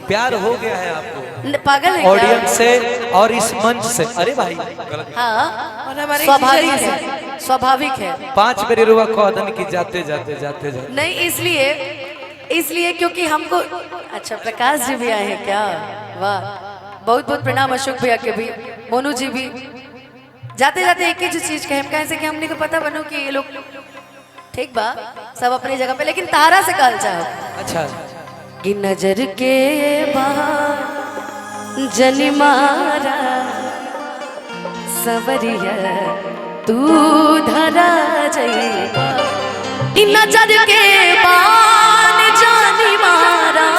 प्यार हो गया है आपको पागल है ऑडियंस से और इस मंच से। अरे भाई हाँ स्वाभाविक है, स्वाभाविक है। 5 मेरे रुआ कौदन की जाते जाते जाते जाते नहीं इसलिए क्योंकि हमको अच्छा प्रकाश जी भी आए हैं क्या? वाह, बहुत बहुत प्रणाम अशोक भैया के भी, मोनू जी भी। जाते जाते एक ही चीज कहे कैसे कि हमने को पता बनो कि ये लोग ठीक बा सब अपनी जगह पे, लेकिन तारा से कहल चाहो। अच्छा कि नजर के बाहर जनी मारा सवरिया तू धरा जाइबा। कि नजर के बान जानी मारा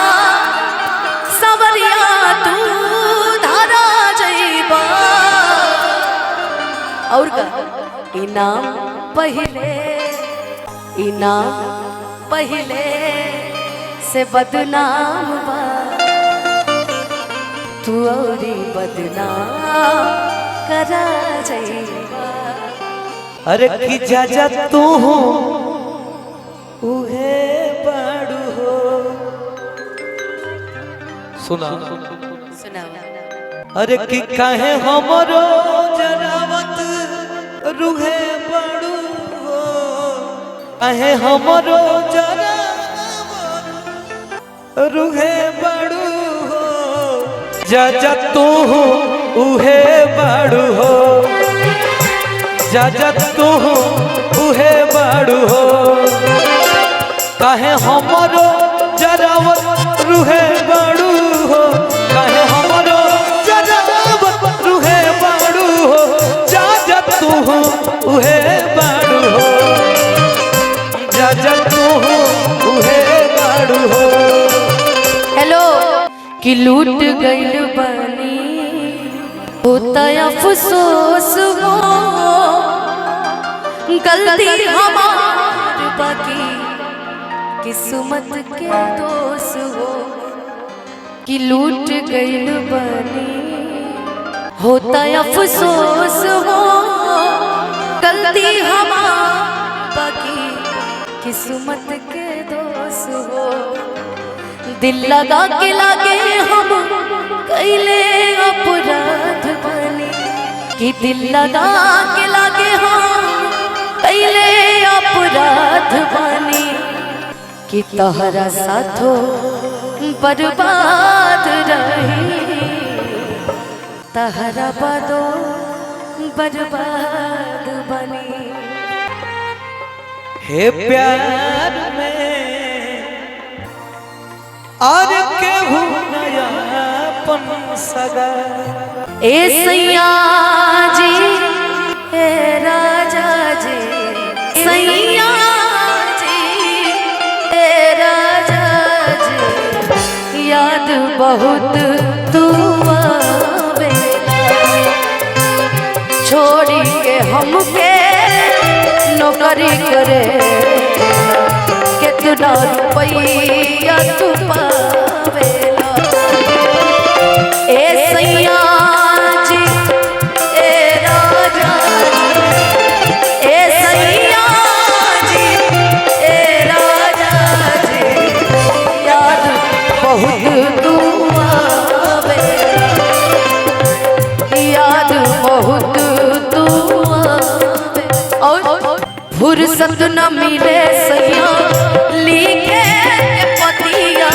सवरिया तू धरा जाइबा। और का इनाम पहले से बदनाम बा तू औरी बदनाम करा जाइबा। अरे की जा तू उहे बड़ू हो। सुना अरे की काहे हमरो जरावत रुहे बड़ू हो। काहे हमरो जरावत रुहे बड़ू हो। जा तू उहे बड़ू हो। जा तू उहे बड़ू हो। काहे हमरो जरावत रुहे बड़ू हो। काहे हमरो जरावत रुहे बड़ू हो। जा तू उहे बड़ू हो। जा तू उहे बड़ू हो। हेलो कि लूट गइल बनी होता अफसोस हो। गलती हमार बाकी किस्मत के दोष हो। कि लूट गइल बनी होता अफसोस हो। गलती हमार बाकी किस्मत के दोष हो। दिल लगा के लागे हम कैले अपराध बनी। कि दिल लगा के लागे हम कैले अपराध बनी। कि तहरा साथो बर्बाद रही तहरा बदो बर्बाद बनी। हे प्यार में और केहू नयापन सगा। ए सैया जी ए राजा जी सैया जी ए राजा जी याद बहुत तू आवेला। छोड़ी के हमके नौकरी करे कितना रुपया तू पावेला। ए सैया जी ए राजा जी ए सैया जी ए राजा जी याद बहुत तू आवेला। याद बहुत तू आवेला। और फुर्सत न मिले सैया लिखे के पतिया।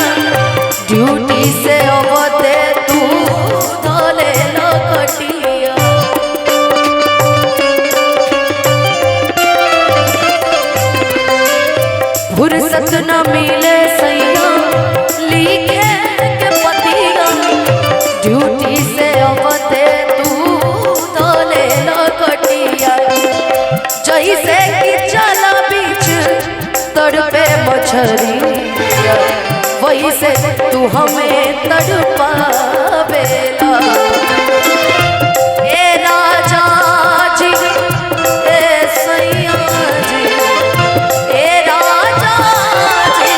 ड्यूटी से अवते तू धोले न कटिया। फुर्सत न मिले सैया लिखे के पतिया। ड्यूटी से अवते तू धोले न कटिया। जैसे कि चला बीच तड़पे मछली वैसे तू हमें तड़पावेला। ए राजा जी ए सैया जी ए राजा जी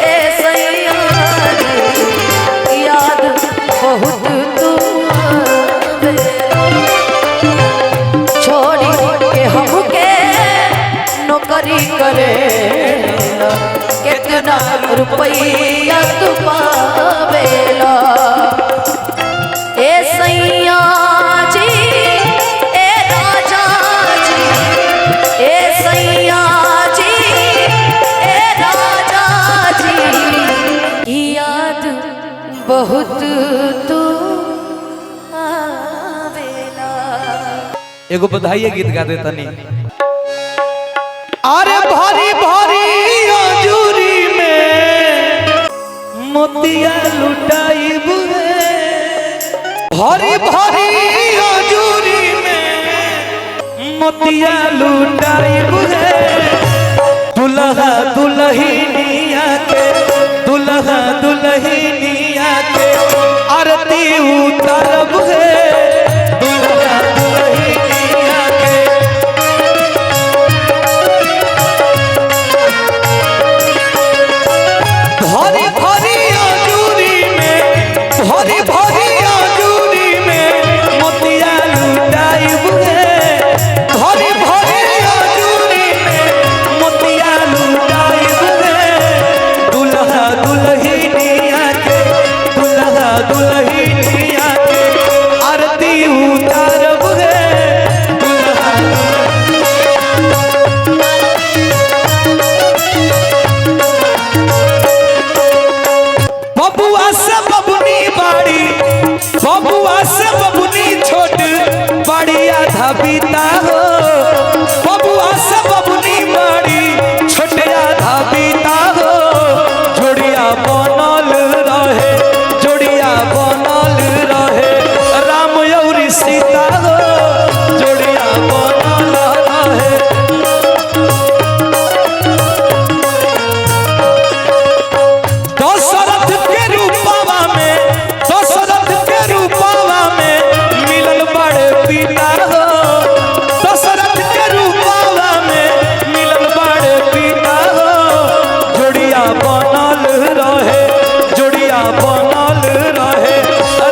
ए सैया जी याद बहुत तू आवेला। छोड़ी के हमके नौकरी करे कितना रुपया तू पावेला। याद बहुत तू आवेला। एगो बधाई गीत गा दे तनी। अरे भारी भारी अजूरी में मोतिया लुटाई बुहे, भारी भारी अजूरी में मोतिया लुटाई बुहे, दुल्हा दुल्हनिया के दुल्हा दुल्हनिया के आरती उतारब है, दुल्हा दुल्हनिया के। भारी भारी अजूरी में भारी भारी अजूरी में मोतिया लुटाइब है, भारी भारी अजूरी में मोतिया लुटाइब है, दुल्हा दुल्हनिया के दुल्हा दुल्हनिया के आरती उतारब है, दुल्हा बबुआ से बबुनी बाड़ी, बबुआ से बबुनी छोट बड़ी आधा बीता हो, बबुआ से बबुनी बाड़ी छोट आधा बीता हो, जोड़िया बनल रहे जोड़िया बनल रहे राम और सीता हो, जोड़िया बनल रहे। दशरथ के रूपवा में दशरथ के रूपवा में मिलल बड़े पिता हो, दशरथ के रूपवा में मिलल बड़े पिता हो, जोड़िया बनल रहे जोड़िया बनल रहे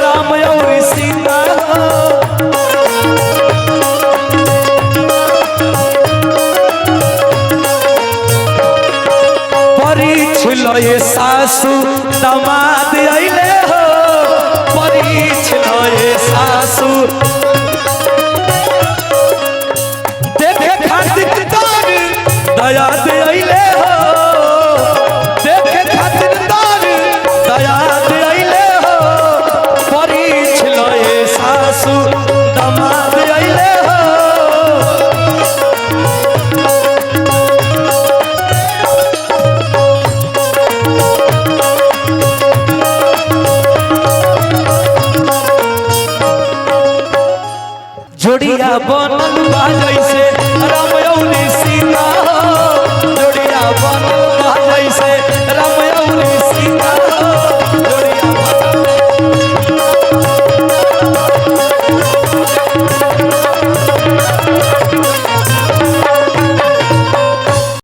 राम और सीता हो। परीछ लये सासू दमाद अइले हो, परीछ लये सासू देखे खातिर तार दयाद अइले हो, देखे खातिर तार दयाद अइले हो, परीछ लये सासू दमाद अइले हो। जोड़िया बनल बा जैसे राम और सीता हो, जोड़िया बनल बा जैसे